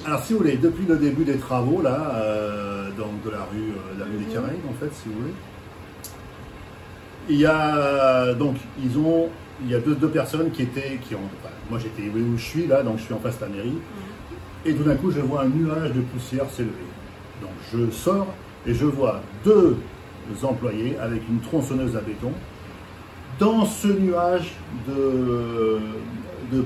Alors, si vous voulez, depuis le début des travaux, là, donc de la rue des Caraïbes, en fait, si vous voulez, il y a donc, il y a deux personnes enfin, moi j'étais où je suis là, donc je suis en face de la mairie, et tout d'un coup je vois un nuage de poussière s'élever. Donc je sors et je vois deux employés avec une tronçonneuse à béton dans ce nuage de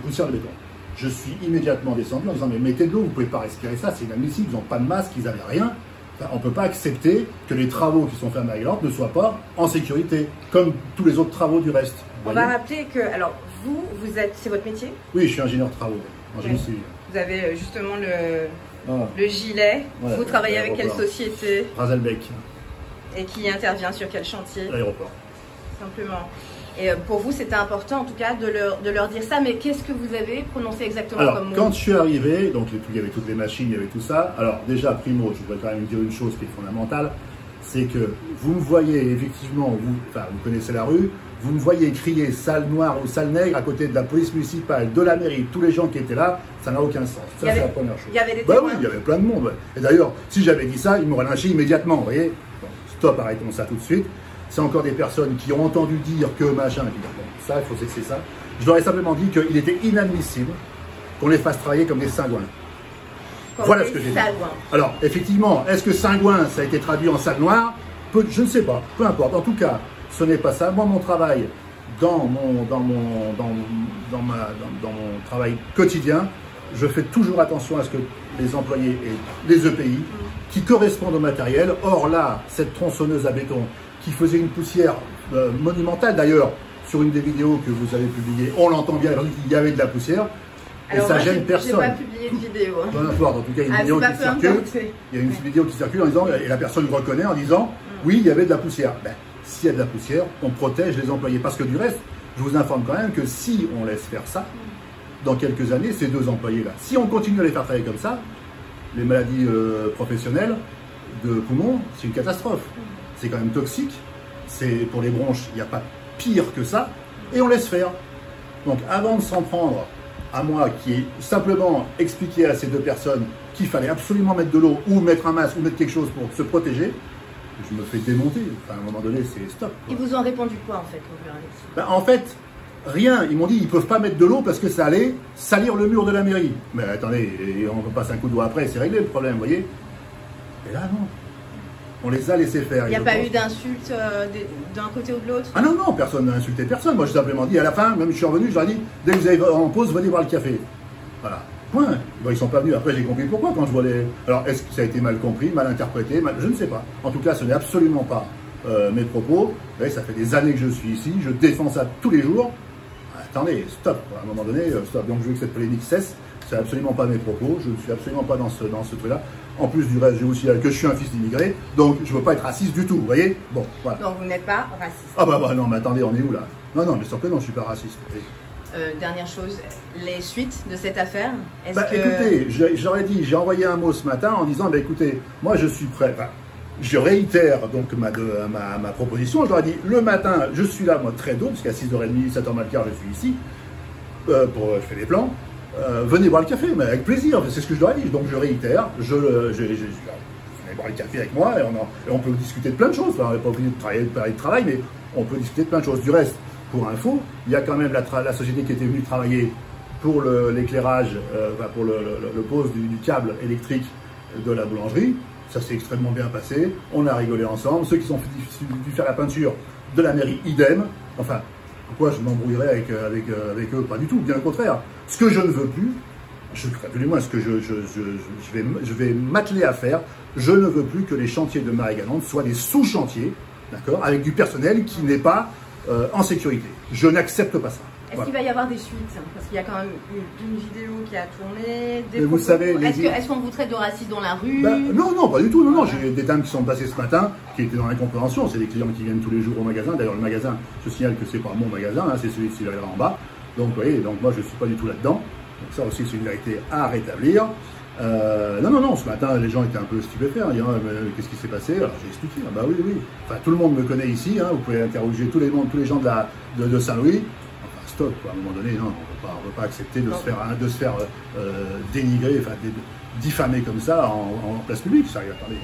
poussière de béton. Je suis immédiatement descendu en disant mais mettez de l'eau, vous ne pouvez pas respirer ça, c'est inadmissible, ils n'ont pas de masque, ils n'avaient rien. Enfin, on ne peut pas accepter que les travaux qui sont faits à Marie-Galante ne soient pas en sécurité, comme tous les autres travaux du reste. On va rappeler que, alors vous êtes, c'est votre métier? Oui, je suis ingénieur de travaux, en génie civil. Vous avez justement le gilet, ouais, vous travaillez avec quelle société? Razelbeck. Et qui intervient sur quel chantier? L'aéroport. Simplement. Et pour vous, c'était important en tout cas de leur dire ça, mais qu'est-ce que vous avez prononcé exactement comme mot? Quand je suis arrivé, donc il y avait toutes les machines, il y avait tout ça. Alors déjà, primo, je voudrais quand même dire une chose qui est fondamentale, c'est que vous me voyez effectivement, vous connaissez la rue, vous me voyez crier salle noire ou salle nègre à côté de la police municipale, de la mairie, tous les gens qui étaient là, ça n'a aucun sens. Ça, c'est la première chose. Il y avait des témoins. Oui, il y avait plein de monde. Ouais. Et d'ailleurs, si j'avais dit ça, ils m'auraient lynché immédiatement, vous voyez. Donc, stop, arrêtons ça tout de suite. C'est encore des personnes qui ont entendu dire que machin, et puis, bon, ça, il faut cesser ça. Je leur ai simplement dit qu'il était inadmissible qu'on les fasse travailler comme des cingouins. Voilà ce que j'ai dit. Alors, effectivement, est-ce que cingouin, ça a été traduit en salle noire? Je ne sais pas, peu importe. En tout cas, ce n'est pas ça. Moi, mon travail, dans mon travail quotidien, je fais toujours attention à ce que les employés aient les EPI qui correspondent au matériel. Or là, cette tronçonneuse à béton qui faisait une poussière monumentale, d'ailleurs, sur une des vidéos que vous avez publiées, on l'entend bien, il y avait de la poussière. Alors et ça gêne personne. Je n'ai pas publié de vidéo. Peu importe, en tout cas, il y a une vidéo qui circule. Il y a une vidéo qui circule en disant, et la personne reconnaît en disant, oui, il y avait de la poussière. Ben, s'il y a de la poussière, on protège les employés. Parce que du reste, je vous informe quand même que si on laisse faire ça, dans quelques années, ces deux employés-là, si on continue à les faire travailler comme ça, les maladies professionnelles de poumons, c'est une catastrophe. C'est quand même toxique. C'est pour les bronches, il n'y a pas pire que ça. Et on laisse faire. Donc, avant de s'en prendre à moi qui ai simplement expliqué à ces deux personnes qu'il fallait absolument mettre de l'eau ou mettre un masque ou mettre quelque chose pour se protéger, je me fais démonter. Enfin, à un moment donné, c'est stop. Quoi. Ils vous ont répondu quoi en fait? En fait, rien. Ils m'ont dit qu'ils ne peuvent pas mettre de l'eau parce que ça allait salir le mur de la mairie. Mais attendez, on passe un coup de doigt après, c'est réglé le problème, vous voyez. Et là, non. On les a laissés faire. Il n'y a pas eu d'insultes d'un côté ou de l'autre? Ah non, non, personne n'a insulté personne. Moi, j'ai simplement dit, à la fin, même je suis revenu, je leur ai dit, dès que vous allez en pause, venez boire le café. Voilà. Point. Bon, ils ne sont pas venus. Après, j'ai compris pourquoi quand je vois les... Alors, est-ce que ça a été mal compris, mal interprété? Je ne sais pas. En tout cas, ce n'est absolument pas mes propos. Vous voyez, ça fait des années que je suis ici. Je défends ça tous les jours. Attendez, stop. À un moment donné, stop. Donc, je veux que cette polémique cesse. C'est absolument pas mes propos. Je ne suis absolument pas dans ce truc-là. En plus du reste, j'ai aussi que je suis un fils d'immigré, donc je ne veux pas être raciste du tout, vous voyez. Bon, voilà. Donc vous n'êtes pas raciste? Ah bah non, mais attendez, on est où là? Non, mais sûr que non, je ne suis pas raciste. Dernière chose, les suites de cette affaire, écoutez, j'aurais dit, j'ai envoyé un mot ce matin en disant, écoutez, moi je suis prêt, je réitère donc ma proposition, je leur ai dit, le matin, je suis là, moi, très tôt, parce qu'à 6h30, 7h15, je suis ici, je fais des plans. Venez boire le café, mais avec plaisir, c'est ce que je leur ai dit. Donc je réitère, venez boire le café avec moi et on peut discuter de plein de choses. Enfin, on n'est pas obligé de parler de travail, mais on peut discuter de plein de choses. Du reste, pour info, il y a quand même la société qui était venue travailler pour l'éclairage, pour le pose du câble électrique de la boulangerie. Ça s'est extrêmement bien passé, on a rigolé ensemble. Ceux qui sont dû faire la peinture de la mairie, idem. Enfin, pourquoi je m'embrouillerais avec eux? Pas du tout, bien au contraire. Ce que je ne veux plus, du moins ce que je vais m'atteler à faire, je ne veux plus que les chantiers de Marie-Galante soient des sous-chantiers, d'accord, avec du personnel qui n'est pas en sécurité. Je n'accepte pas ça. Est-ce qu'il va y avoir des suites? Parce qu'il y a quand même une vidéo qui a tourné. Mais vous savez, est-ce qu'on vous traite de raciste dans la rue? Non, pas du tout. Non, j'ai des dames qui sont passées ce matin qui étaient dans l'incompréhension. C'est des clients qui viennent tous les jours au magasin. D'ailleurs, le magasin, je signale que c'est pas mon magasin, hein, c'est celui de Sylvain en bas. Donc, vous voyez, donc moi, je ne suis pas du tout là-dedans. Donc ça aussi, c'est une vérité à rétablir. Non, ce matin, les gens étaient un peu stupéfaits. Hein, qu'est-ce qui s'est passé? Alors, j'ai expliqué. Ah, bah oui. Enfin, tout le monde me connaît ici. Hein, vous pouvez interroger tous les gens de Saint-Louis. Quoi. À un moment donné, non, on ne peut pas accepter de se faire dénigrer, enfin, diffamer comme ça en place publique, j'arrive à parler.